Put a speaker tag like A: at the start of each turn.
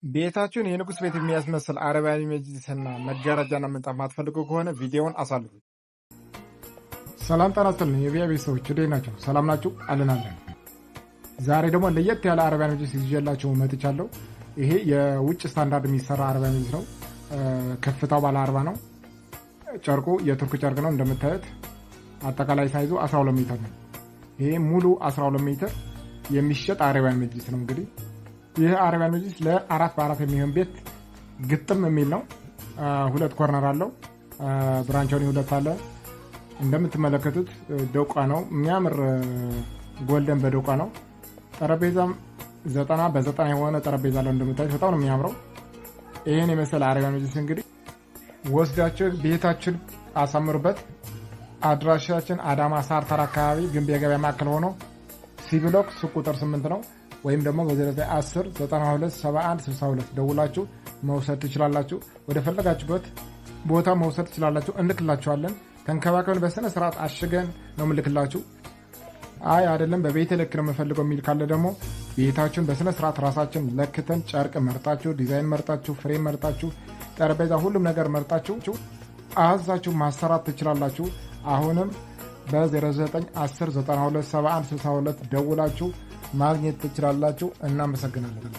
A: ቤታችሁን የንጉስ ቤት የሚያስመስል አረቢያን መጅሊስና መጋረጃና ምንጣፍ ማትፈልጉ ከሆነ ቪዲዮውን አሳልፉ። ሰላም ጤና ይስጥልኝ የቪያ ቤተሰቦች እንዴት ናቸው? ሰላም ናችሁ? አለን። ዛሬ ደግሞ ለየት ያለ አረቢያን መጅሊስ ይዤላችሁ መጥቻለሁ። ይሄ የውጭ ስታንዳርድ የሚሰራ አረቢያን መጅሊስ ነው። ከፍታው ባለ 40 ነው። ጨርቁ የቱርክ ጨርቅ ነው እንደምታዩት። አጠቃላይ ሳይዙ 12 ሜትር ነው። ይሄ ሙሉ 12 ሜትር የሚሸጥ አረቢያን መጅሊስ ነው። እንግዲህ ይህ አረቢያን መጅሊስ ለ4 በ4 የሚሆን ቤት ግጥም የሚል ነው። ሁለት ኮርነር አለው። ብራንቾኒ ሁለት አለ። እንደምትመለከቱት ዶቃ ነው። የሚያምር ጎልደን በዶቃ ነው። ጠረጴዛም 90 በ90 የሆነ ጠረጴዛ አለው። እንደምታዩት በጣም ነው የሚያምረው። ይሄን የመሰለ አረቢያን መጅሊስ እንግዲህ ወስዳችሁ ቤታችን አሳምሩበት። አድራሻችን አዳማ ሳርተር አካባቢ ግንብ የገበያ ማዕከል ሆኖ ሲብሎክ ሱቅ ቁጥር 8 ነው። ወይም ደግሞ በ0910 92 71 62 ደውላችሁ መውሰድ ትችላላችሁ። ወደ ፈለጋችሁበት ቦታ መውሰድ ትችላላችሁ። እንልክላችኋለን። ተንከባከብን በስነ ስርዓት አሽገን ነው ምልክላችሁ። አይ አይደለም በቤት ልክ ነው የምፈልገው የሚል ካለ ደግሞ ቤታችሁን በስነ ስርዓት ራሳችን ለክተን ጨርቅ መርጣችሁ፣ ዲዛይን መርጣችሁ፣ ፍሬም መርጣችሁ፣ ጠረጴዛ ሁሉም ነገር መርጣችሁ አዛችሁ ማሰራት ትችላላችሁ። አሁንም በ0910 92 71 62 ደውላችሁ ማግኘት ትችላላችሁ። እናመሰግናለን።